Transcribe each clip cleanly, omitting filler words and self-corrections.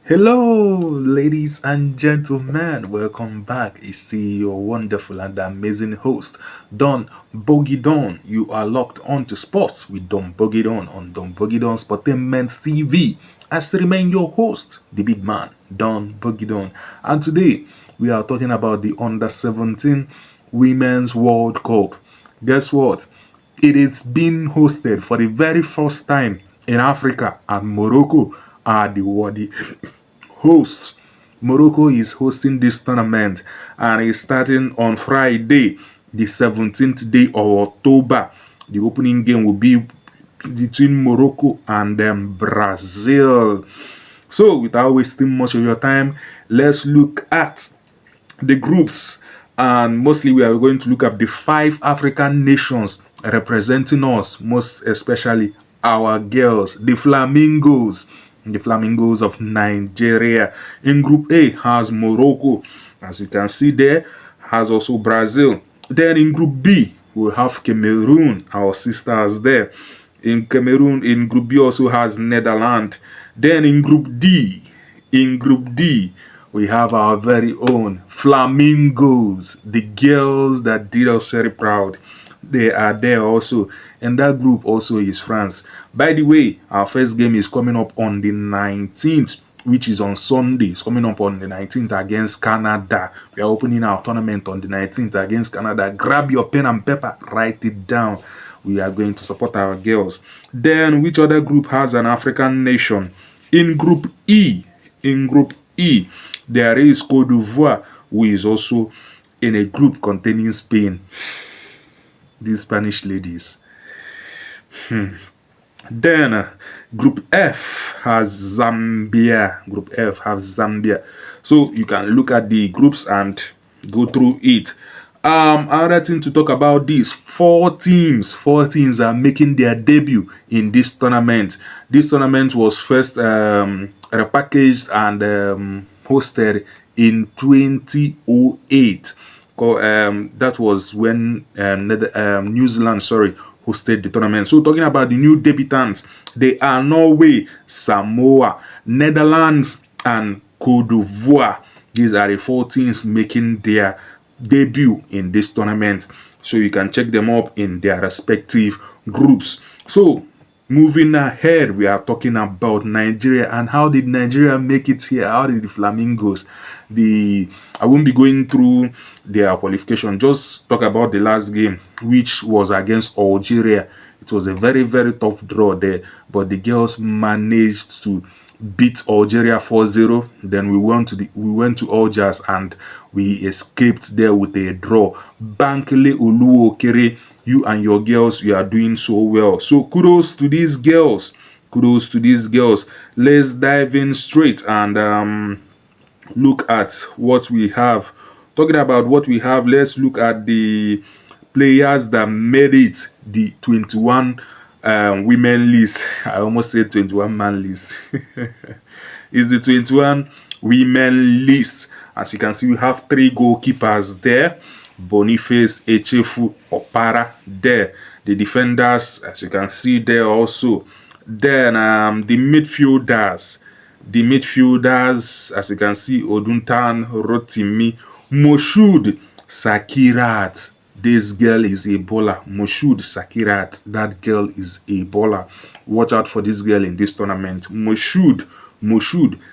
Hello, ladies and gentlemen. Welcome back. It's still your wonderful and amazing host, Don Bogey Don. You are locked on to sports with Don Bogey Don on Don Bogey Don Sportainment TV. I still remain your host, the big man, Don Bogey Don. And today, we are talking about the Under 17 Women's World Cup. Guess what? It is being hosted for the very first time in Africa, and Morocco are the hosts. Morocco is hosting this tournament and it's starting on Friday, the 17th day of October. The opening game will be between Morocco and Brazil. So, without wasting much of your time, let's look at the groups. And mostly, we are going to look at the five African nations representing us, most especially our girls, the Flamingos of Nigeria. In Group A has Morocco, as you can see there, has also Brazil. Then in Group B, we have Cameroon, our sisters there. In Cameroon, in Group B also has Netherlands. Then in Group D, we have our very own Flamingos, the girls that did us very proud. They are there also. And that group also is France. By the way, our first game is coming up on the 19th, which is on Sunday. It's coming up on the 19th against Canada. We are opening our tournament on the 19th against Canada. Grab your pen and paper, write it down. We are going to support our girls. Then, which other group has an African nation? In Group E, there is Cote d'Ivoire, who is also in a group containing Spain. These Spanish ladies. Then Group F has Zambia. Group F has Zambia. So you can look at the groups and go through it. Another thing to talk about this: four teams are making their debut in this tournament. This tournament was first repackaged and hosted in 2008. That was when New Zealand, hosted the tournament. So talking about the new debutants, they are Norway, Samoa, Netherlands, and Cote d'Ivoire. These are the four teams making their debut in this tournament. So you can check them up in their respective groups. So moving ahead, we are talking about Nigeria and how did Nigeria make it here? How did the Flamingos? I won't be going through their qualification. Just talk about the last game, which was against Algeria. It was a very, very tough draw there, but the girls managed to beat Algeria 4-0. Then we went to Algiers and we escaped there with a draw. Bankele Oluokere, you and your girls, you are doing so well. So kudos to these girls. Let's dive in straight and look at what we have. Talking about what we have, let's look at the players that made it the 21 women list. I almost said 21 man list. It's the 21 women list. As you can see, we have three goalkeepers there. Boniface, Echefu, Opara there. The defenders, as you can see there also. Then the midfielders, as you can see, Oduntan, Rotimi, Moshood, Sakirat. This girl is a baller. Moshood Sakirat. That girl is a baller. Watch out for this girl in this tournament. Moshood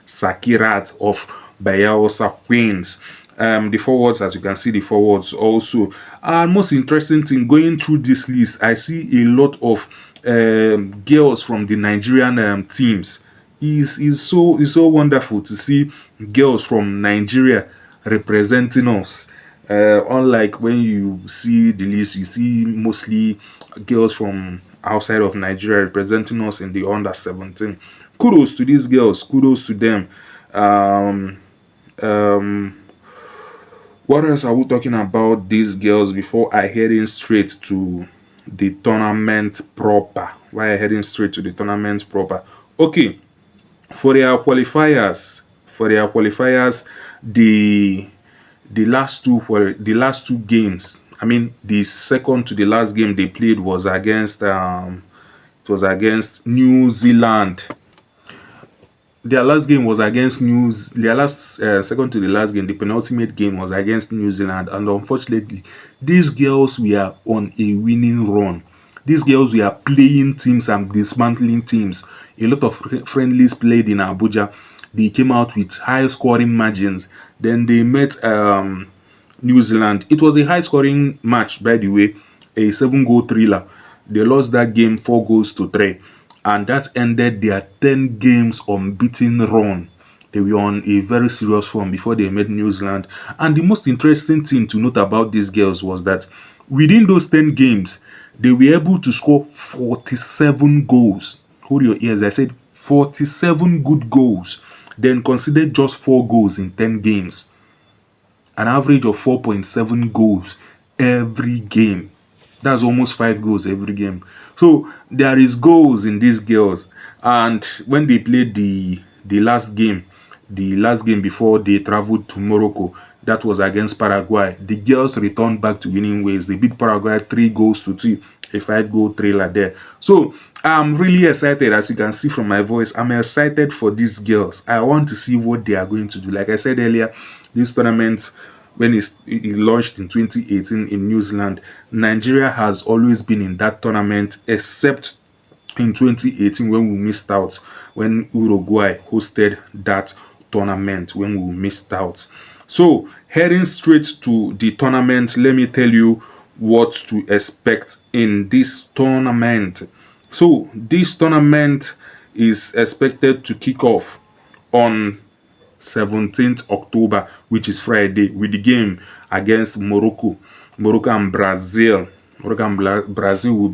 Sakirat of Bayelsa Queens. The forwards, as you can see, the forwards also. And most interesting thing, going through this list, I see a lot of girls from the Nigerian teams. It's so wonderful to see girls from Nigeria representing us. Unlike when you see the list, you see mostly girls from outside of Nigeria representing us in the under 17. Kudos to these girls. Kudos to them. What else are we talking about these girls before I head in straight to the tournament proper? Why I heading straight to the tournament proper? Okay, for their qualifiers, the last two games. I mean, the second to the last game they played was against New Zealand. their last game was against their last second to the last game, the penultimate game was against New Zealand, and unfortunately these girls were on a winning run. These girls were playing teams and dismantling teams. A lot of friendlies played in Abuja. They came out with high scoring margins. Then they met New Zealand. It was a high scoring match, by the way, a 7-goal thriller. They lost that game 4 goals to 3, and that ended their 10 games unbeaten run. They were on a very serious form before they met New Zealand. And the most interesting thing to note about these girls was that within those 10 games, they were able to score 47 goals. Hold your ears, I said 47 good goals. Then consider just 4 goals in 10 games. An average of 4.7 goals every game. That's almost 5 goals every game. So there is goals in these girls. And when they played the last game before they traveled to Morocco, that was against Paraguay, the girls returned back to winning ways. They beat Paraguay 3 goals to 2, a 5-goal thriller there. So I'm really excited, as you can see from my voice. I'm excited for these girls. I want to see what they are going to do. Like I said earlier, this tournament, when it launched in 2018 in New Zealand, Nigeria has always been in that tournament, except in 2018 when we missed out, when Uruguay hosted that tournament, when we missed out. So heading straight to the tournament, let me tell you what to expect in this tournament. So this tournament is expected to kick off on 17th October, which is Friday, with the game against Morocco and Brazil. Morocco and Brazil will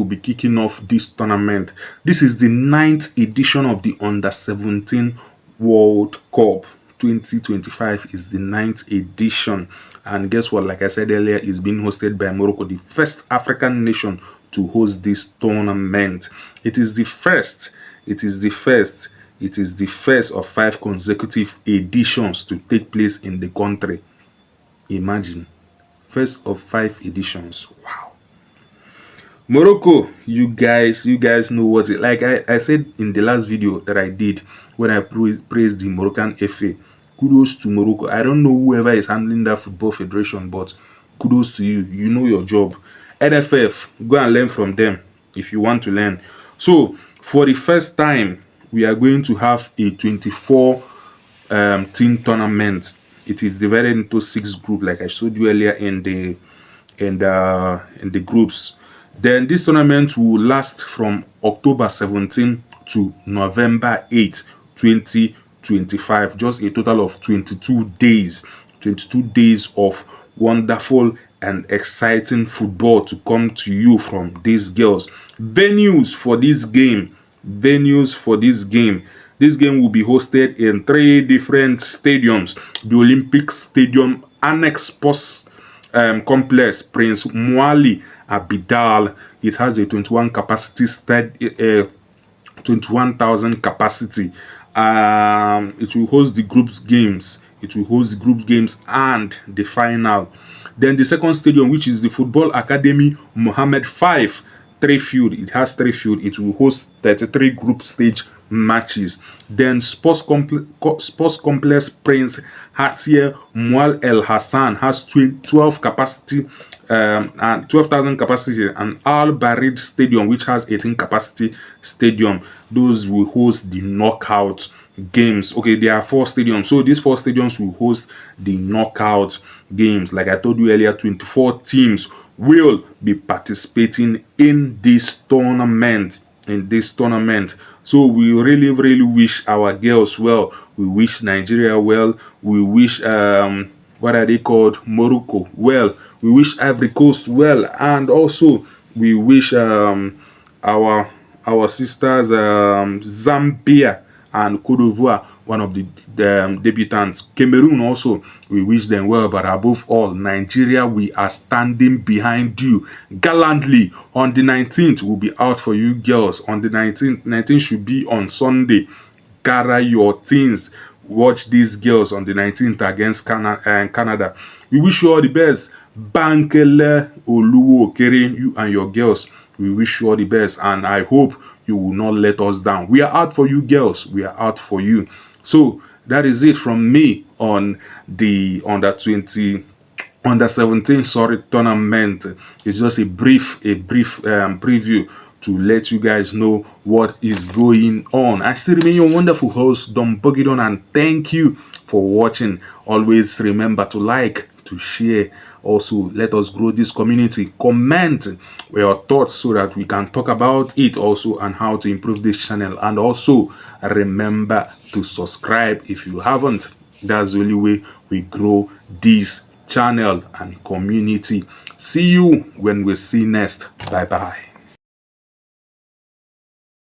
be kicking off this tournament. This is the 9th edition of the Under-17 World Cup. 2025 is the 9th edition. And guess what? Like I said earlier, it's being hosted by Morocco, the first African nation to host this tournament. It is the first of 5 consecutive editions to take place in the country. Imagine. First of 5 editions. Wow. Morocco, you guys know what it like. I said in the last video that I did when I praised the Moroccan FA. Kudos to Morocco. I don't know whoever is handling that football federation, but kudos to you. You know your job. NFF, go and learn from them if you want to learn. So for the first time, we are going to have a 24 team tournament. It is divided into 6 groups, like I showed you earlier in the groups. Then this tournament will last from October 17 to November 8, 2025. Just a total of 22 days. 22 days of wonderful and exciting football to come to you from these girls. Venues for this game. This game will be hosted in 3 different stadiums. The Olympic Stadium Annex Sports Complex, Prince Mwali Abidal. It has a 21,000 capacity. It will host the groups games. And the final. Then the second stadium, which is the Football Academy Mohammed V, 3 field. It has 3 field. It will host 33 group stage matches. Then Sports Complex Prince Hatia Mual El Hassan has 12 capacity and 12,000 capacity, and Al Barid Stadium, which has 18 capacity stadium. Those will host the knockout games. Okay, there are 4 stadiums, so these 4 stadiums will host the knockout games. Like I told you earlier, 24 teams will be participating in this tournament. So we really wish our girls well. We wish Nigeria well. We wish what are they called, Morocco well. We wish Ivory Coast well, and also we wish our sisters Zambia and Cote d'Ivoire, one of the debutants. Cameroon also, we wish them well. But above all, Nigeria, we are standing behind you gallantly. On the 19th, we'll be out for you girls. On the 19th should be on Sunday. Gather your things. Watch these girls on the 19th against Canada. We wish you all the best. Bankele Oluwo Kere, you and your girls, we wish you all the best, and I hope You will not let us down. We are out for you, girls. We are out for you. So that is it from me on the under 17 tournament. It's just a brief preview to let you guys know what is going on. I still remain your wonderful host, Don Bogidon, and thank you for watching. Always remember to like, to share. Also, let us grow this community. Comment your thoughts so that we can talk about it also and how to improve this channel. And also, remember to subscribe if you haven't. That's the only way we grow this channel and community. See you when we see next. Bye bye.